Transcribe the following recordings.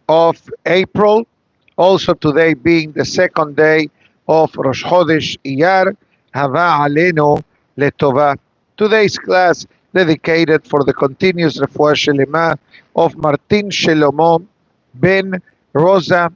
of April, also today being the second day of Rosh Chodesh Iyar, Hava Alenu Letova. Today's class dedicated for the continuous refuah shelema of Martin Shelomo ben Rosa,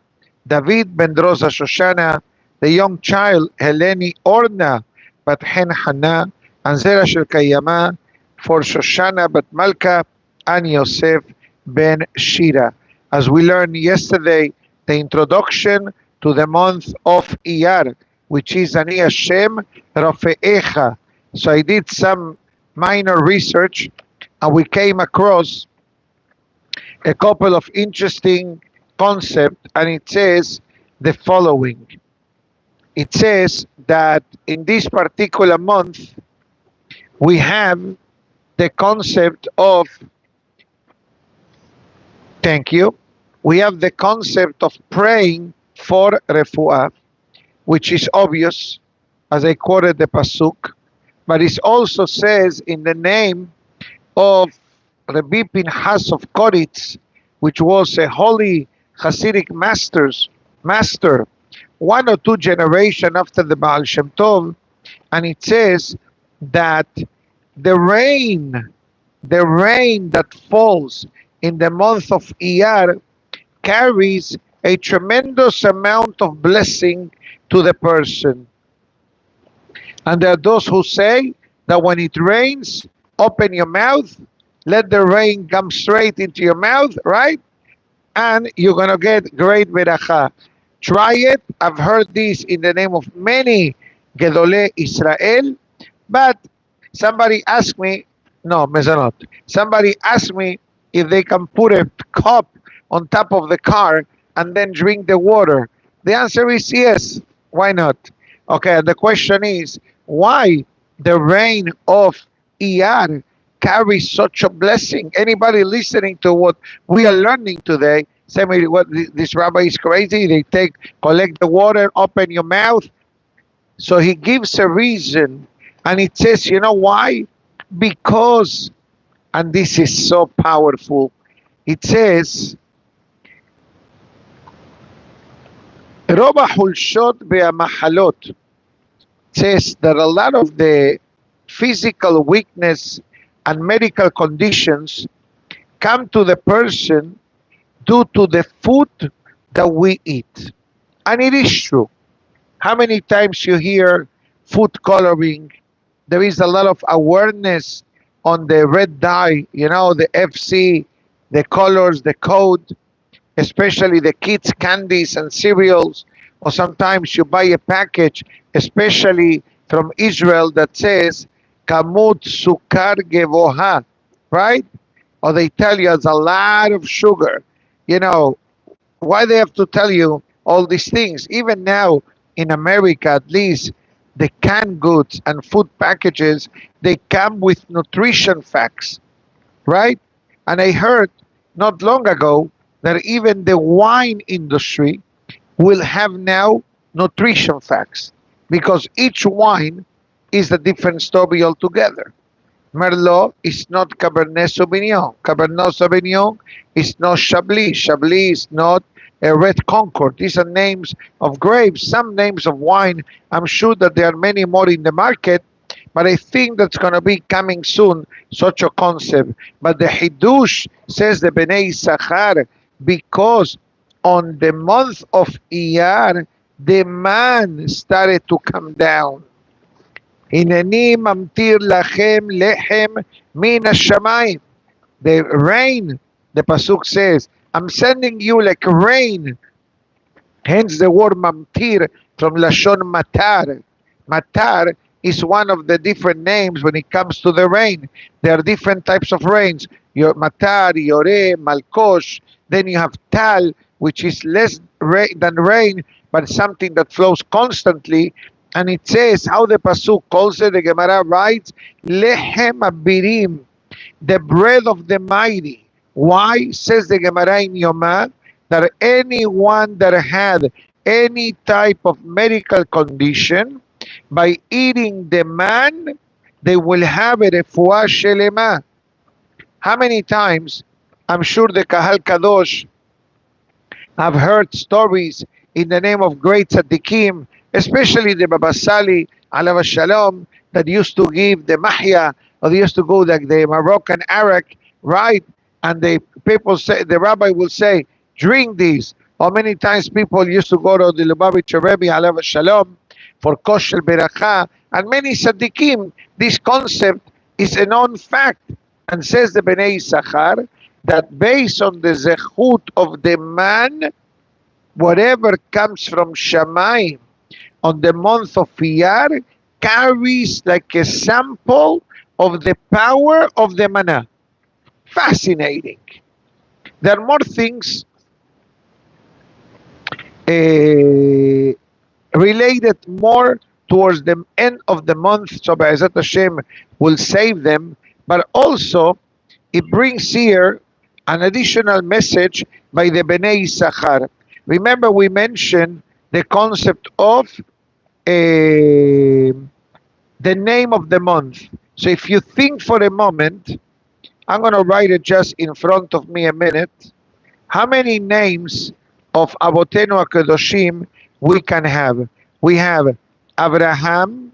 David ben Rosa Shoshana, the young child Heleni Orna bat Hen Hana, and Zera Shel Kayama for Shoshana bat Malka and Yosef ben Shira. As we learned yesterday, the introduction to the month of Iyar, which is Ani Hashem Rafe'echa. So I did some minor research and we came across a couple of interesting concepts, and it says the following. It says that in this particular month we have the concept of, thank you, we have the concept of praying for refuah, which is obvious, as I quoted the pasuk, but it also says in the name of Rabbi Pinchas of Koritz, which was a holy Hasidic master, one or two generations after the Baal Shem Tov, and it says that the rain that falls in the month of Iyar carries a tremendous amount of blessing to the person. And there are those who say that when it rains, open your mouth, let the rain come straight into your mouth, right? And you're going to get great beracha. Try it. I've heard this in the name of many Gedolei Israel, but somebody asked me, no, mezanot. Somebody asked me if they can put a cup on top of the car and then drink the water. The answer is yes. Why not? Okay, the question is, why the rain of Iyar carries such a blessing? Anybody listening to what we are learning today, say me, what this rabbi is crazy, they collect the water, open your mouth. So he gives a reason, and it says, you know why? Because, and this is so powerful, it says, Roba hulshot be'amahalot, says that a lot of the physical weakness and medical conditions come to the person due to the food that we eat. And it is true. How many times you hear food coloring? There is a lot of awareness on the red dye, you know, the FC, the colors, the code, especially the kids' candies and cereals. Or sometimes you buy a package, especially from Israel, that says Kamut Sukar Gevoha, right? Or they tell you it's a lot of sugar. You know, why they have to tell you all these things? Even now in America, at least, the canned goods and food packages, they come with nutrition facts, right? And I heard not long ago that even the wine industry will have now nutrition facts, because each wine is a different story altogether. Merlot is not Cabernet Sauvignon. Cabernet Sauvignon is not Chablis. Chablis is not a Red Concord. These are names of grapes, some names of wine. I'm sure that there are many more in the market, but I think that's going to be coming soon, such a concept. But the Hidush, says the Bnei Issachar, because on the month of Iyar, the man started to come down. Hineni mamtir lachem lechem min hashamayim. The rain, the pasuk says, I'm sending you like rain. Hence the word mamtir from Lashon matar. Matar is one of the different names when it comes to the rain. There are different types of rains. Your matar, yore, malkosh. Then you have tal, which is less than rain, but something that flows constantly. And it says how the pasuk calls it. The Gemara writes, lechem abirim, the bread of the mighty. Why? Says the Gemara in Yoma, that anyone that had any type of medical condition, by eating the man, they will have a refuah shelema. How many times? I'm sure the Kahal Kadosh I've heard stories in the name of great tzaddikim, especially the Baba Sali, alav shalom, that used to give the mahya, or they used to go like the Moroccan arak, right? And the people say, the rabbi will say, drink these. Or many times people used to go to the Lubavitcher Rebbe, alav shalom, for kosher beracha, and many tzaddikim. This concept is a known fact, and says the Bnei Yisachar that based on the zechut of the man, whatever comes from Shamayim on the month of Iyar carries like a sample of the power of the manna. Fascinating. There are more things related more towards the end of the month, so Be'ezat Hashem will save them, but also it brings here an additional message by the Bnei Yisachar. Remember, we mentioned the concept of the name of the month. So if you think for a moment, I'm going to write it just in front of me a minute. How many names of Avotenu HaKadoshim we can have? We have Abraham,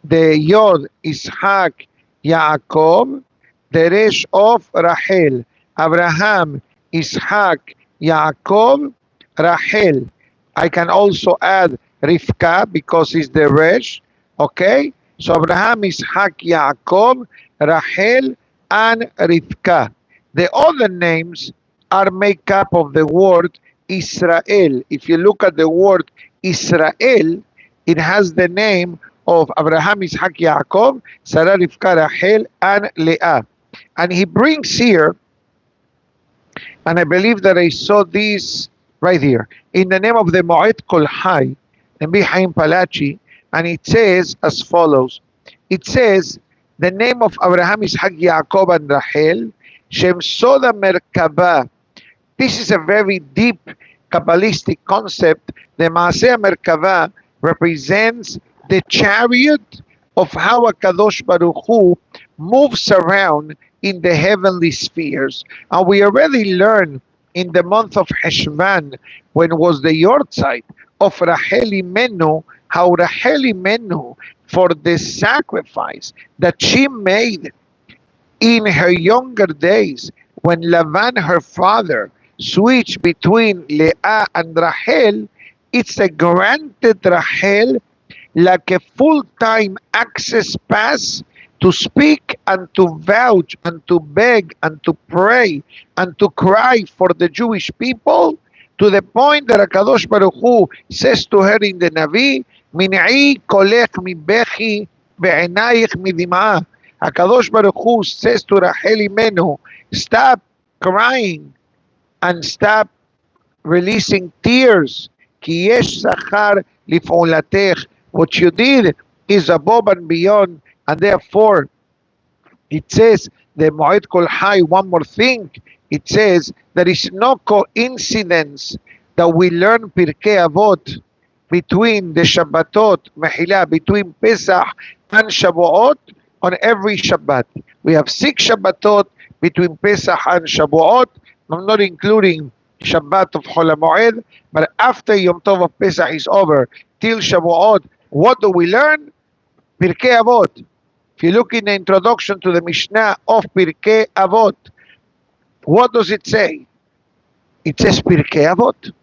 the Yod, Ishak, Yaakov, the Resh of Rachel. Abraham, Ishak, Yaakov, Rachel. I can also add Rivka because it's the Resh. Okay? So Abraham, Ishak, Yaakov, Rachel, and Rivka. The other names are made up of the word Israel. If you look at the word Israel, it has the name of Abraham, Ishak, Yaakov, Sara, Rivka, Rachel, and Leah. And he brings here, and I believe that I saw this right here, in the name of the Moed Kol Hai, Nabi Haim Palachi, and it says as follows. It says, the name of Abraham, Ishak, Yaakov, and Rachel, Shem Soda Merkabah. This is a very deep Kabbalistic concept. The Maaseh Merkavah represents the chariot of how HaKadosh Baruch Hu moves around in the heavenly spheres. And we already learned in the month of Heshvan, when was the Yortzeit of Rachel Imenu, how Rachel Imenu, for the sacrifice that she made in her younger days, when Lavan, her father, switched between Leah and Rachel, it's a granted Rachel like a full-time access pass to speak and to vouch and to beg and to pray and to cry for the Jewish people, to the point that HaKadosh Baruch Hu says to her in the Navi, Min'i kolech mibechi ve'enayich midimah. HaKadosh Baruch Hu says to Rachel Imenu, stop crying and stop releasing tears. Ki yesh zachar lif'olatech. What you did is above and beyond, and therefore it says the Moed Kol Hai. One more thing, it says there is no coincidence that we learn Pirkei Avot between the Shabbatot, Mehillah, between Pesach and Shavuot on every Shabbat. We have 6 Shabbatot between Pesach and Shavuot. I'm not including Shabbat of Chol HaMoed, but after Yom Tov of Pesach is over till Shavuot, what do we learn? Pirkei Avot. If you look in the introduction to the Mishnah of Pirkei Avot, what does it say? It says Pirkei Avot.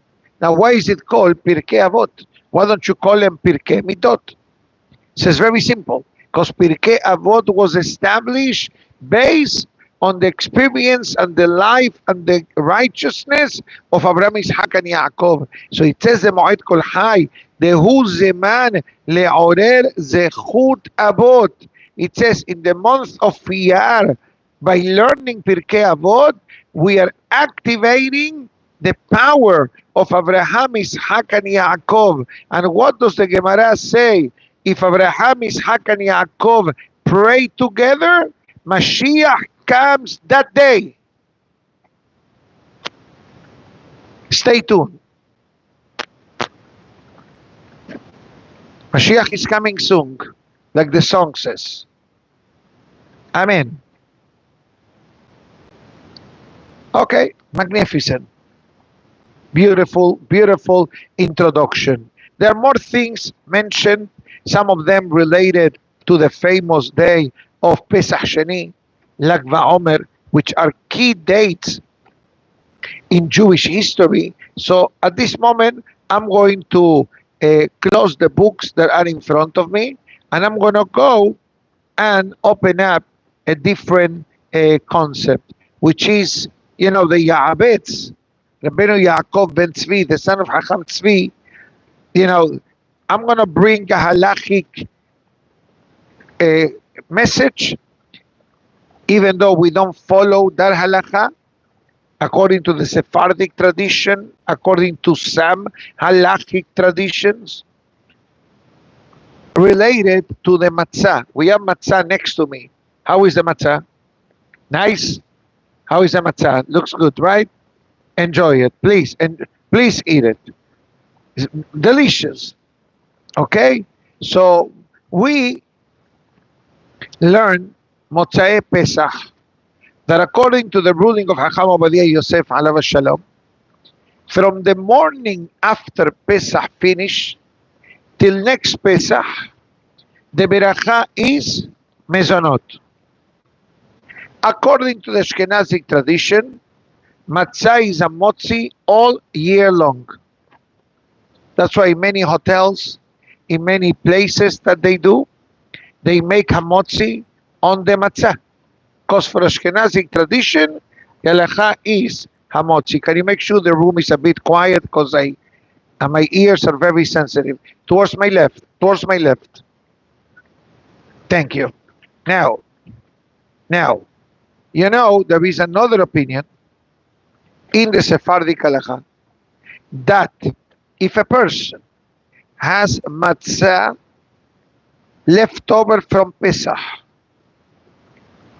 Now, why is it called Pirkei Avot? Why don't you call them Pirkei Midot? It says very simple, because Pirkei Avot was established based on the experience and the life and the righteousness of Abraham, Ishak, and Yaakov. So it says the Moed Kol Hai, Dehu Zeman Le'orer Zechut Avot. It says in the month of Iyar, by learning Pirkei Avot, we are activating the power of Abraham, Ishak, and Yaakov. And what does the Gemara say? If Abraham, Ishak, and Yaakov pray together, Mashiach comes that day. Stay tuned. Mashiach is coming soon, like the song says. Amen. Okay, magnificent. Beautiful, beautiful introduction. There are more things mentioned, some of them related to the famous day of Pesach Sheni, Lag Omer, which are key dates in Jewish history. So at this moment, I'm going to close the books that are in front of me, and I'm going to go and open up a different concept, which is, the Yaabetz, Rabino Yaakov ben Tzvi, the son of Chacham Tzvi. I'm going to bring a halachic message, even though we don't follow that halacha, according to the Sephardic tradition, according to some halachic traditions, related to the matzah. We have matzah next to me. How is the matzah? Nice? How is the matzah? Looks good, right? Enjoy it, please. And please eat it. It's delicious. Okay? So we learn Motzei Pesach, that according to the ruling of Hacham Rabbi Yosef alav shalom, from the morning after Pesach finish till next Pesach, the beracha is mezonot. According to the Ashkenazic tradition, matzah is a motzi all year long. That's why in many hotels, in many places that they do, they make hamotzi on the matzah. Because for Ashkenazic tradition, the halacha is hamotzi. Can you make sure the room is a bit quiet, because my ears are very sensitive. Towards my left. Thank you. Now, there is another opinion in the Sephardic halacha that if a person has matzah left over from Pesach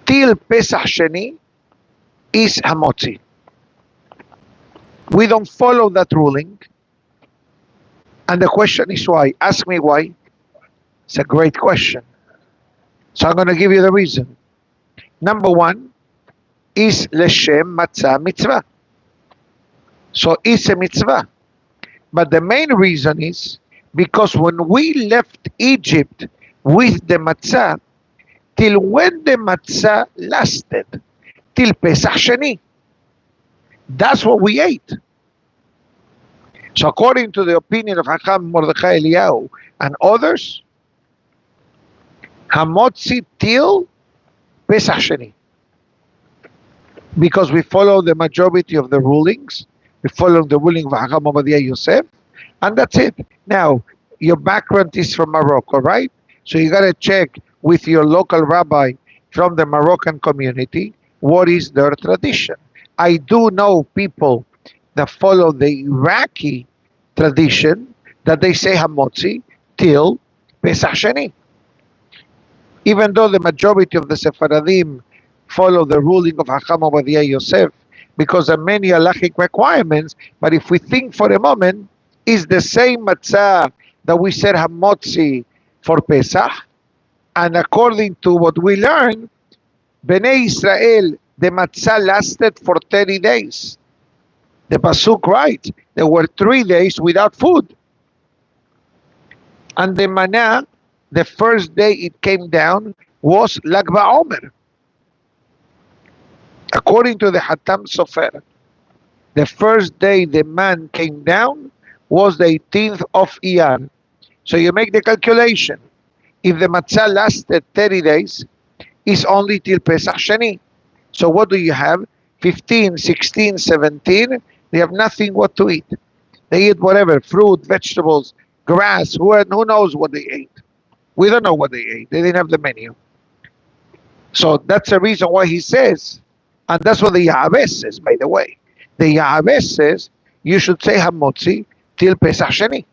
till Pesach Sheni, is hamotzi. We don't follow that ruling. And the question is why? Ask me why. It's a great question. So I'm going to give you the reason. Number one is Leshem Matzah Mitzvah. So it's a mitzvah. But the main reason is because when we left Egypt with the matzah, till when the matzah lasted, till Pesach Sheni, that's what we ate. So according to the opinion of Hacham Mordechai Eliyahu and others, hamotzi till Pesach Sheni. Because we follow the majority of the rulings, we follow the ruling of Hacham Rabbi Yosef, and that's it. Now, your background is from Morocco, right? So you got to check with your local rabbi from the Moroccan community what is their tradition. I do know people that follow the Iraqi tradition that they say hamotzi till Pesach Sheni. Even though the majority of the Sephardim follow the ruling of Hacham Rabbi Yosef, because there are many halachic requirements, but if we think for a moment, is the same matzah that we said hamotzi for Pesach, and according to what we learn, Bnei Israel, the matzah lasted for 30 days. The Pasuk writes, there were 3 days without food. And the manna, the first day it came down, was Lag Omer. According to the Hatam Sofer, the first day the man came down was the 18th of Iyar. So you make the calculation. If the matzah lasted 30 days, it's only till Pesach Sheni. So what do you have? 15, 16, 17, they have nothing what to eat. They eat whatever, fruit, vegetables, grass, who knows what they ate. We don't know what they ate. They didn't have the menu. So that's the reason why he says, and that's what the Yahaveh says, by the way. The Yahaveh says, you should say hamotzi till Pesach Sheni.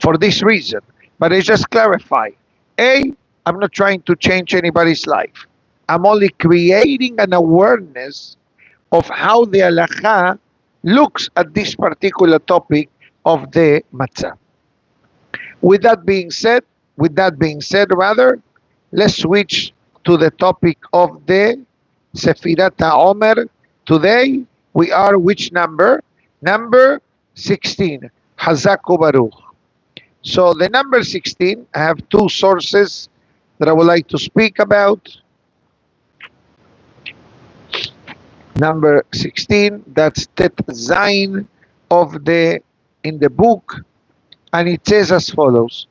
For this reason. But I just clarify. I'm not trying to change anybody's life. I'm only creating an awareness of how the halacha looks at this particular topic of the matzah. With that being said, let's switch to the topic of the Sefirat HaOmer. Today we are which number? Number 16, Hazaku Baruch. So the number 16, I have two sources that I would like to speak about. Number 16, that's Tet Zain of in the book, and it says as follows.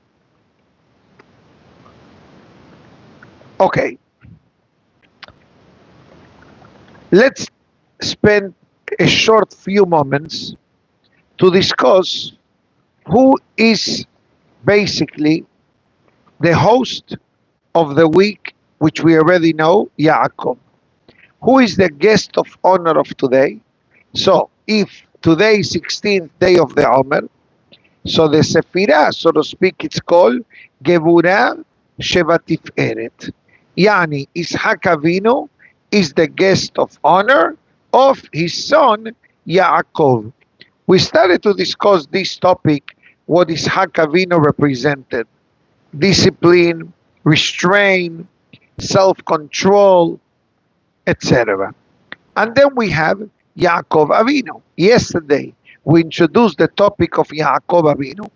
Okay, let's spend a short few moments to discuss who is basically the host of the week, which we already know, Yaakov. Who is the guest of honor of today? So, if today is 16th day of the Omer, so the Sephirah, so to speak, it's called Devora Shevatif Eret. Yani, Ishak Avinu is the guest of honor of his son Yaakov. We started to discuss this topic, what Ishak Avinu represented. Discipline, restraint, self-control, etc. And then we have Yaakov Avinu. Yesterday, we introduced the topic of Yaakov Avinu.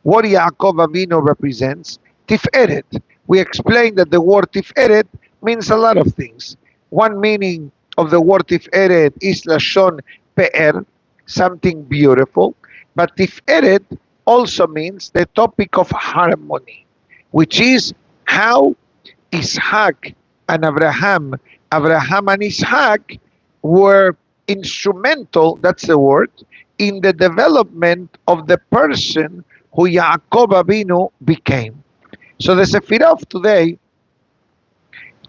What Yaakov Avinu represents? Tiferet. We explained that the word Tiferet means a lot of things. One meaning of the word Tiferet is Lashon Pe'er, something beautiful. But Tiferet also means the topic of harmony, which is how Ishak and Abraham and Ishak were instrumental, that's the word, in the development of the person who Yaakov Avinu became. So the Sephirah of today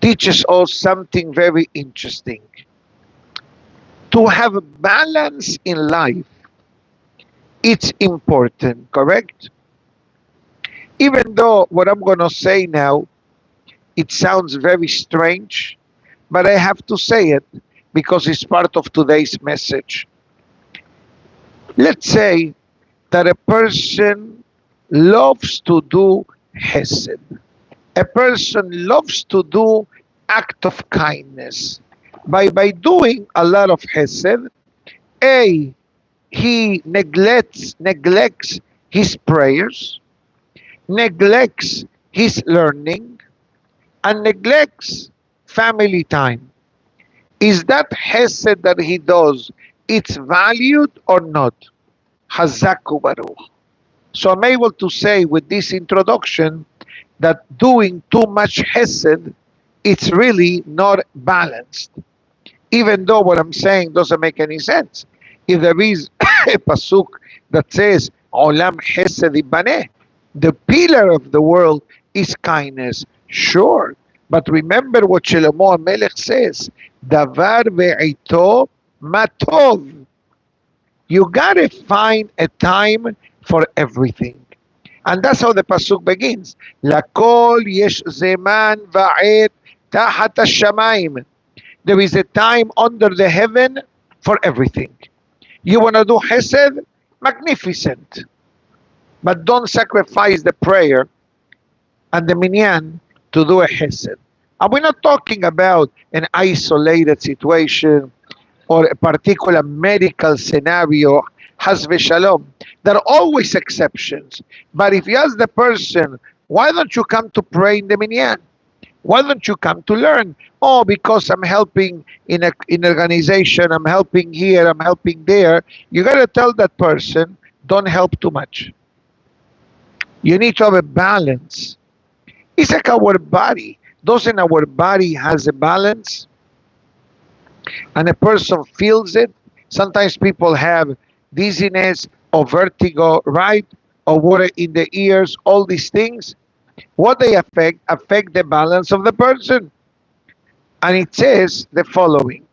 teaches us something very interesting. To have balance in life, it's important, correct? Even though what I'm going to say now, it sounds very strange, but I have to say it because it's part of today's message. Let's say that a person loves to do Hesed. A person loves to do act of kindness. By doing a lot of Hesed, he neglects his prayers, neglects his learning, and neglects family time. Is that Hesed that he does, it's valued or not? Hazaku Baruch. So I'm able to say with this introduction that doing too much Hesed, it's really not balanced. Even though what I'm saying doesn't make any sense. If there is a pasuk that says, Olam Hesed Ibaneh, the pillar of the world is kindness, sure. But remember what Shlomo HaMelech says, Davar ve'ito matov. You gotta find a time for everything. And that's how the pasuk begins. Lakol yesh zeman va'et tahat hashamayim. There is a time under the heaven for everything. You want to do Hesed? Magnificent. But don't sacrifice the prayer and the minyan to do a Hesed. And we're not talking about an isolated situation or a particular medical scenario, has v'shalom. There are always exceptions. But if you ask the person, why don't you come to pray in the minyan? Why don't you come to learn? Oh, because I'm helping in an organization, I'm helping here, I'm helping there. You got to tell that person, don't help too much. You need to have a balance. It's like our body. Doesn't our body has a balance? And a person feels it. Sometimes people have dizziness or vertigo, right? Or water in the ears, all these things. What they affect the balance of the person. And it says the following.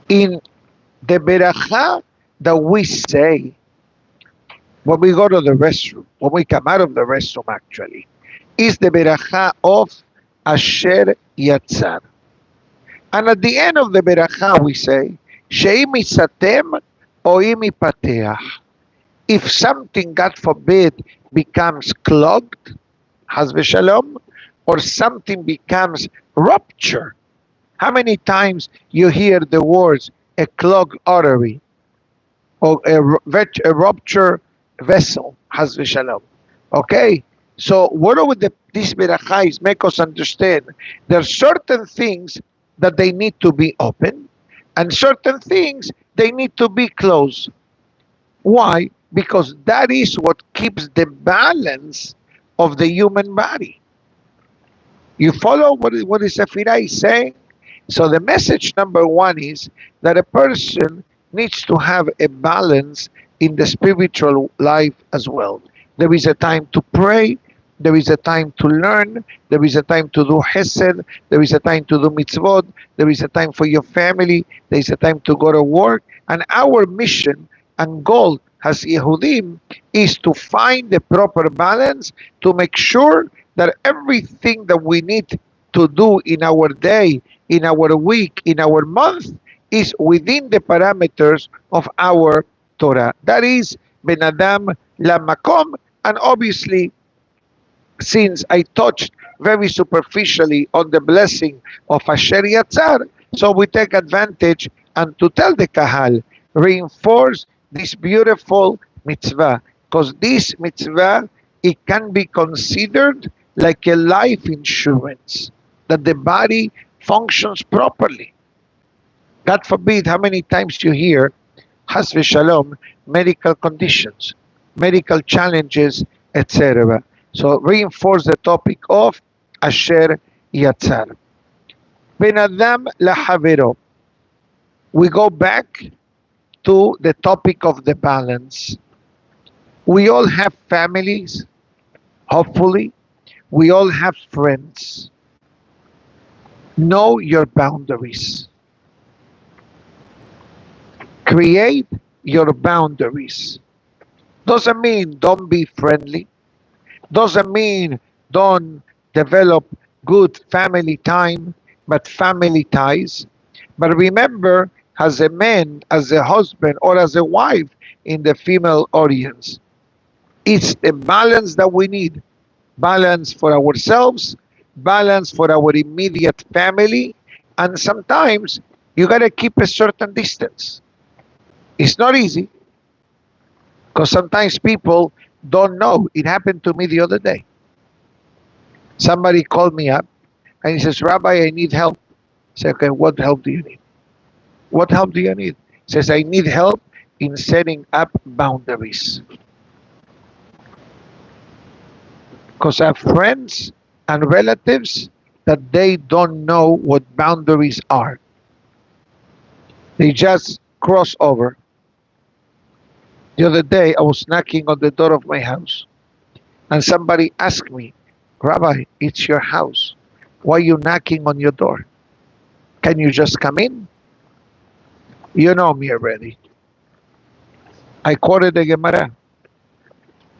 In the beracha that we say when we go to the restroom, when we come out of the restroom actually, is the beracha of Asher Yatzar. And at the end of the beracha we say, She'im isatem oim ipateach. If something, God forbid, becomes clogged, has v'shalom, or something becomes rupture. How many times you hear the words, a clogged artery? or a rupture vessel, has v'shalom. Okay, so what are these berachais make us understand? There are certain things that they need to be open, and certain things they need to be closed. Why? Because that is what keeps the balance of the human body. You follow what is Safra is saying? So the message number one is that a person needs to have a balance in the spiritual life as well. There is a time to pray, there is a time to learn, there is a time to do hesed, there is a time to do mitzvot, there is a time for your family, there is a time to go to work. And our mission and goal as Yehudim is to find the proper balance to make sure that everything that we need to do in our day, in our week, in our month, is within the parameters of our Torah. That is Ben Adam Lamakom, and obviously, since I touched very superficially on the blessing of Asher Yatzar, so we take advantage and to tell the Kahal, reinforce this beautiful mitzvah, because this mitzvah, it can be considered like a life insurance, that the body functions properly. God forbid how many times you hear, has v'shalom, medical conditions, medical challenges, etc. So reinforce the topic of Asher Yatzar. Ben Adam lahavero. We go back to the topic of the balance. We all have families, hopefully. We all have friends. Know your boundaries. Create your boundaries. Doesn't mean don't be friendly. Doesn't mean don't develop good family time, but family ties. But remember, as a man, as a husband, or as a wife in the female audience, it's the balance that we need. Balance for ourselves, balance for our immediate family, and sometimes you got to keep a certain distance. It's not easy because sometimes people don't know. It happened to me the other day. Somebody called me up and he says, Rabbi, I need help. I said, okay, what help do you need? What help do you need? He says, I need help in setting up boundaries. Because I have friends and relatives that they don't know what boundaries are. They just cross over. The other day, I was knocking on the door of my house, and somebody asked me, Rabbi, it's your house. Why are you knocking on your door? Can you just come in? You know me already. I quoted the Gemara.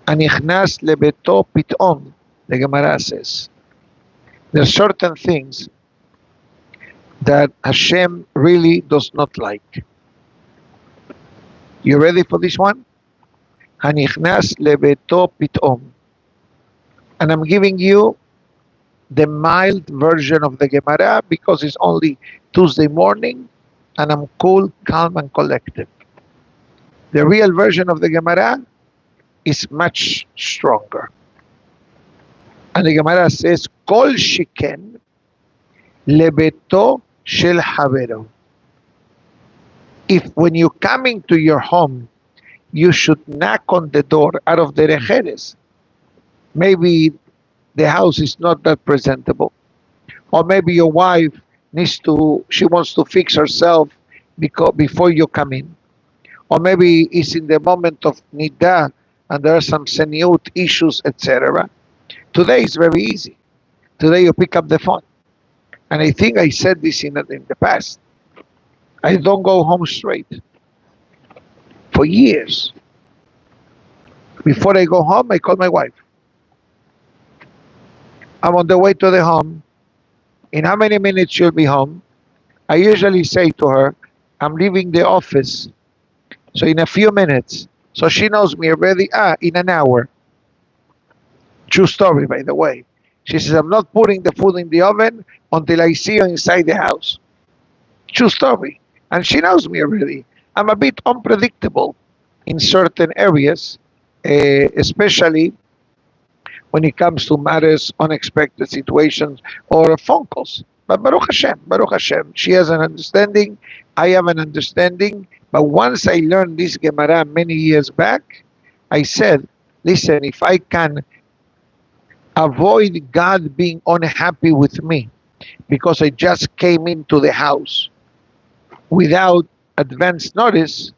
Anichnas lebeto pitom, the Gemara says. There are certain things that Hashem really does not like. You ready for this one? Hanichnas lebeto pitom. And I'm giving you the mild version of the Gemara because it's only Tuesday morning and I'm cool, calm, and collected. The real version of the Gemara is much stronger. And the Gemara says, Kol shiken lebeto shel havero. If when you come into your home, you should knock on the door out of the rejeres. Maybe the house is not that presentable. Or maybe your wife she wants to fix herself before you come in. Or maybe it's in the moment of nidah and there are some seniut issues, etc. Today is very easy. Today you pick up the phone. And I think I said this in the past. I don't go home straight. For years. Before I go home, I call my wife. I'm on the way to the home. In how many minutes she'll be home? I usually say to her, I'm leaving the office. So in a few minutes. So she knows me already. In an hour. True story, by the way. She says, I'm not putting the food in the oven until I see you inside the house. True story. And she knows me already. I'm a bit unpredictable. in certain areas, especially when it comes to matters, unexpected situations, or phone calls. But Baruch Hashem, she has an understanding, I have an understanding. But once I learned this Gemara many years back, I said, listen, if I can avoid God being unhappy with me because I just came into the house without advance notice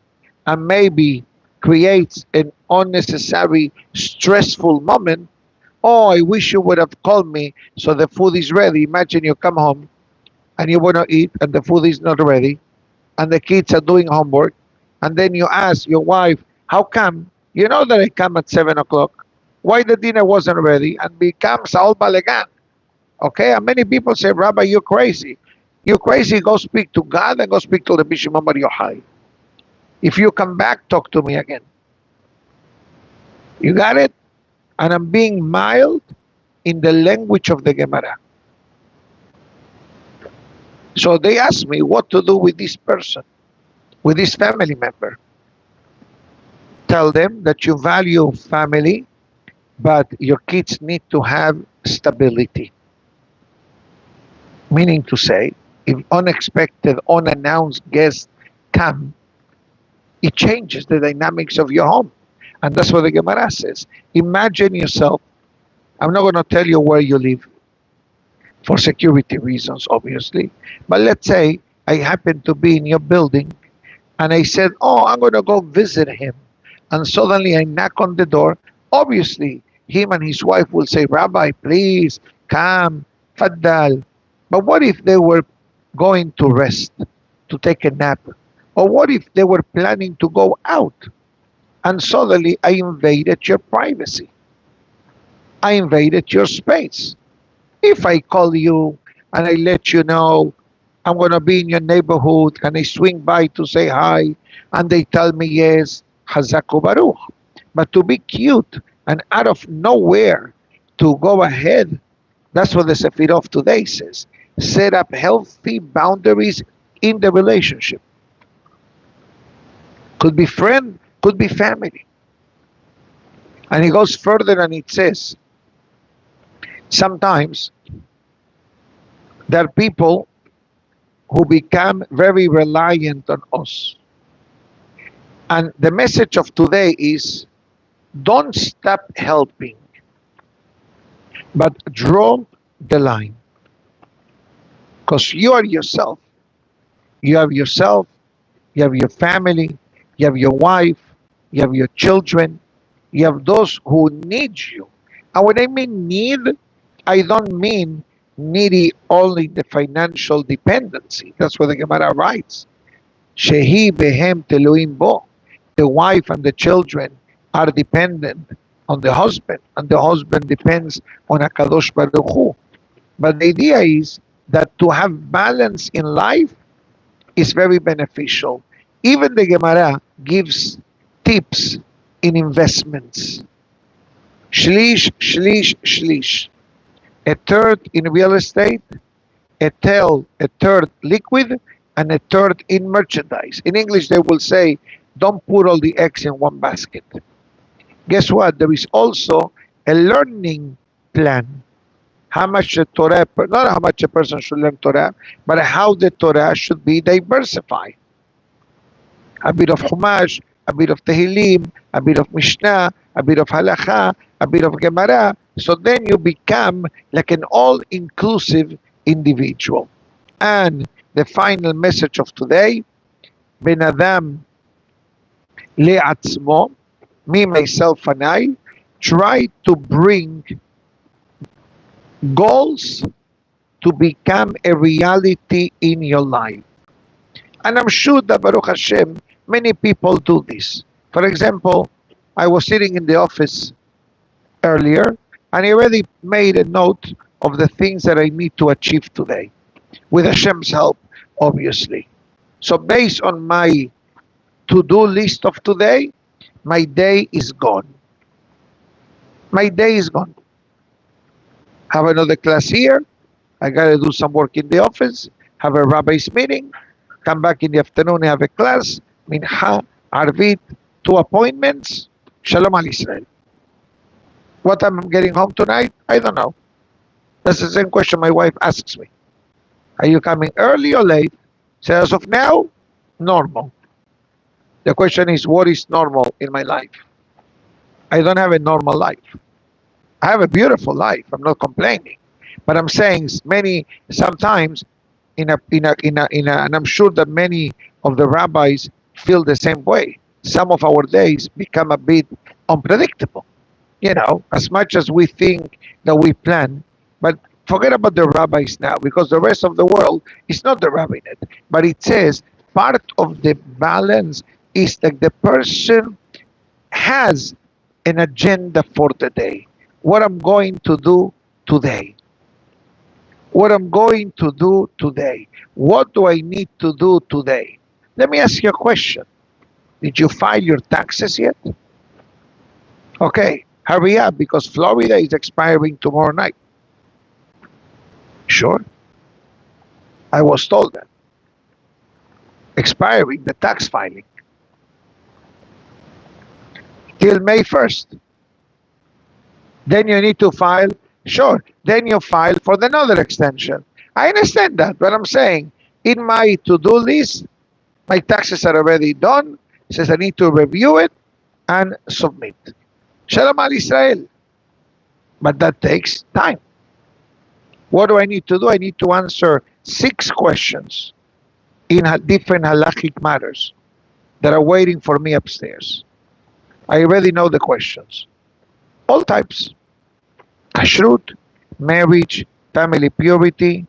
and maybe creates an unnecessary stressful moment. Oh, I wish you would have called me so the food is ready. Imagine you come home and you want to eat and the food is not ready and the kids are doing homework. And then you ask your wife, how come? You know that I come at 7 o'clock. Why the dinner wasn't ready? And becomes all balagan. Okay? And many people say, Rabbi, you're crazy. You're crazy. Go speak to God and go speak to the Bishop Omer Yochai. If you come back, talk to me again. You got it? And I'm being mild in the language of the Gemara. So they asked me what to do with this person, with this family member. Tell them that you value family, but your kids need to have stability. Meaning to say, if unexpected, unannounced guests come, it changes the dynamics of your home. And that's what the Gemara says. Imagine yourself, I'm not going to tell you where you live for security reasons, obviously. But let's say I happen to be in your building and I said, oh, I'm going to go visit him. And suddenly I knock on the door. Obviously, him and his wife will say, Rabbi, please, come, faddal. But what if they were going to rest, to take a nap? Or what if they were planning to go out? And suddenly I invaded your privacy. I invaded your space. If I call you and I let you know I'm going to be in your neighborhood and I swing by to say hi and they tell me yes, Hazaku Baruch. But to be cute and out of nowhere to go ahead, that's what the Sefirah of today says. Set up healthy boundaries in the relationship. Could be friend, could be family. And it goes further and it says, sometimes there are people who become very reliant on us. And the message of today is, don't stop helping, but draw the line. Because you are yourself. You have yourself, you have your family, you have your wife, you have your children, you have those who need you. And when I mean need, I don't mean needy only the financial dependency. That's what the Gemara writes. Shehi behem teluim bo. The wife and the children are dependent on the husband, and the husband depends on HaKadosh Baruch Hu. But the idea is that to have balance in life is very beneficial. Even the Gemara gives tips in investments. Shlish, shlish, shlish. A third in real estate, a third liquid, and a third in merchandise. In English, they will say, don't put all the eggs in one basket. Guess what? There is also a learning plan. How much the Torah, not how much a person should learn Torah, but how the Torah should be diversified. A bit of Chumash, a bit of Tehillim, a bit of Mishnah, a bit of Halacha, a bit of Gemara. So then you become like an all-inclusive individual. And the final message of today, Ben Adam le'atzmo, me, myself, and I, try to bring goals to become a reality in your life. And I'm sure that Baruch Hashem, many people do this. For example, I was sitting in the office earlier and I already made a note of the things that I need to achieve today. With Hashem's help, obviously. So based on my to-do list of today, my day is gone. My day is gone. Have another class here. I got to do some work in the office. Have a rabbi's meeting. Come back in the afternoon and have a class. Mincha, Arvit, 2 appointments. Shalom al Israel. What time I'm getting home tonight? I don't know. That's the same question my wife asks me. Are you coming early or late? So as of now, normal. The question is, what is normal in my life? I don't have a normal life. I have a beautiful life. I'm not complaining, but I'm saying sometimes and I'm sure that many of the rabbis feel the same way. Some of our days become a bit unpredictable. As much as we think that we plan, but forget about the rabbis now, because the rest of the world is not the rabbinate. But it says part of the balance is that the person has an agenda for the day. What I'm going to do today. What I'm going to do today. What do I need to do today? Let me ask you a question. Did you file your taxes yet? Okay, hurry up, because Florida is expiring tomorrow night. Sure. I was told that. Expiring the tax filing till May 1st. Then you need to file. Sure. Then you file for another extension. I understand that, but I'm saying in my to-do list, my taxes are already done. It says I need to review it and submit. Shalom al Israel. But that takes time. What do I need to do? I need to answer 6 questions in different halachic matters that are waiting for me upstairs. I already know the questions. All types. Kashrut, marriage, family purity,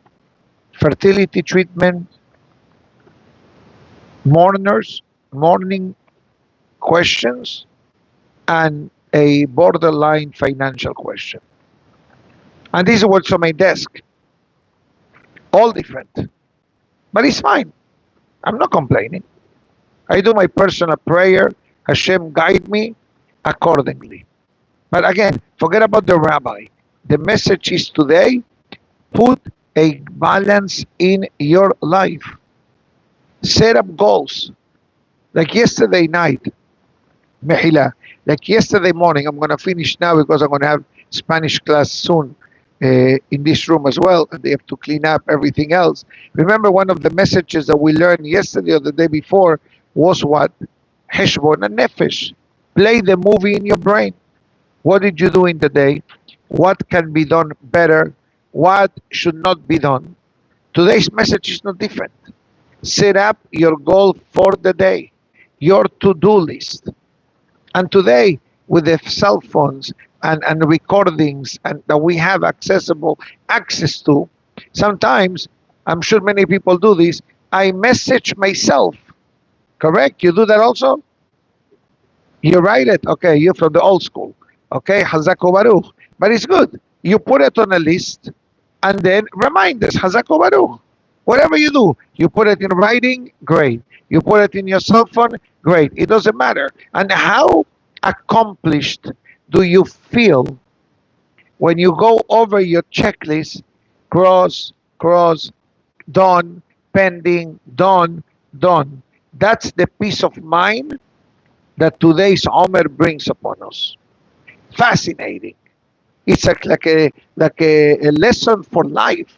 fertility treatment, mourning questions, and a borderline financial question. And these are what's on my desk. All different. But it's fine. I'm not complaining. I do my personal prayer. Hashem guide me accordingly. But again, forget about the rabbi. The message is today, put a balance in your life. Set up goals. Like yesterday night, Mehila, like yesterday morning, I'm going to finish now because I'm going to have Spanish class soon in this room as well, and they have to clean up everything else. Remember, one of the messages that we learned yesterday or the day before was what? Heshbon and Nefesh. Play the movie in your brain. What did you do in the day? What can be done better? What should not be done? Today's message is not different. Set up your goal for the day, your to-do list. And today, with the cell phones and recordings and that we have access to, sometimes, I'm sure many people do this, I message myself. Correct? You do that also? You write it. Okay, you're from the old school. Okay, Hazako Baruch. But it's good. You put it on a list and then reminders, Hazako Baruch. Whatever you do, you put it in writing, great. You put it in your cell phone, great. It doesn't matter. And how accomplished do you feel when you go over your checklist, cross, done, pending, done. That's the peace of mind that today's Omer brings upon us. Fascinating. It's like a lesson for life.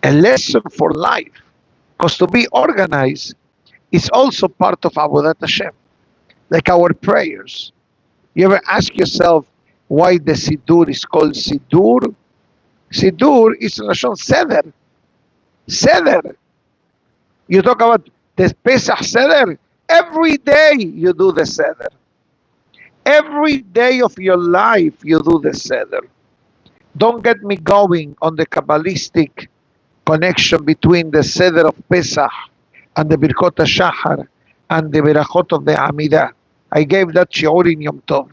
A lesson for life. Because to be organized is also part of Avodat Hashem. Like our prayers. You ever ask yourself why the Siddur is called Siddur? Siddur is Lashon Seder. Seder. You talk about the Pesach Seder. Every day you do the Seder. Every day of your life you do the Seder. Don't get me going on the Kabbalistic connection between the Seder of Pesach and the Birkot HaShachar and the Berachot of the Amidah. I gave that shiur in Yom Tov.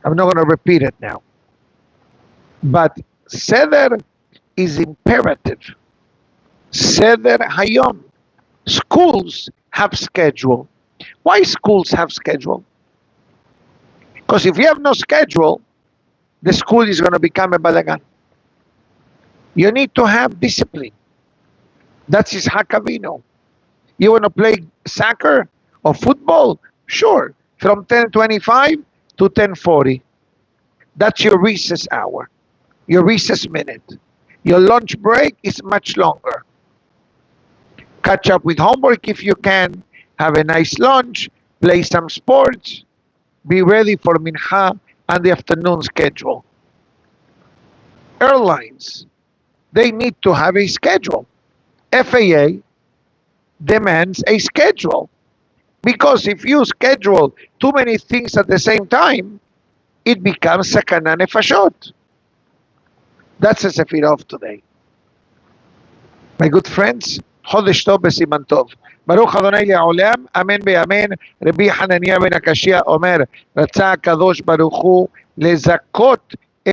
I'm not going to repeat it now. But Seder is imperative. Seder Hayom. Schools have schedule. Why schools have schedule? Because if you have no schedule, the school is going to become a balagan. You need to have discipline. That's his hakavino. You want to play soccer or football? Sure. from 10:25 to 10:40. That's your recess hour, your recess minute. Your lunch break is much longer. Catch up with homework if you can, have a nice lunch, play some sports, be ready for mincha and the afternoon schedule. Airlines, they need to have a schedule. FAA demands a schedule because if you schedule too many things at the same time, it becomes sakana nefashot. That's the Sefirah of today. My good friends, חודש טוב בסימן טוב. ברוך אדוני לעולם, אמן ואמן. רבי חנניה בן הקשיא אומר, רצה הקדוש ברוך הוא לזכות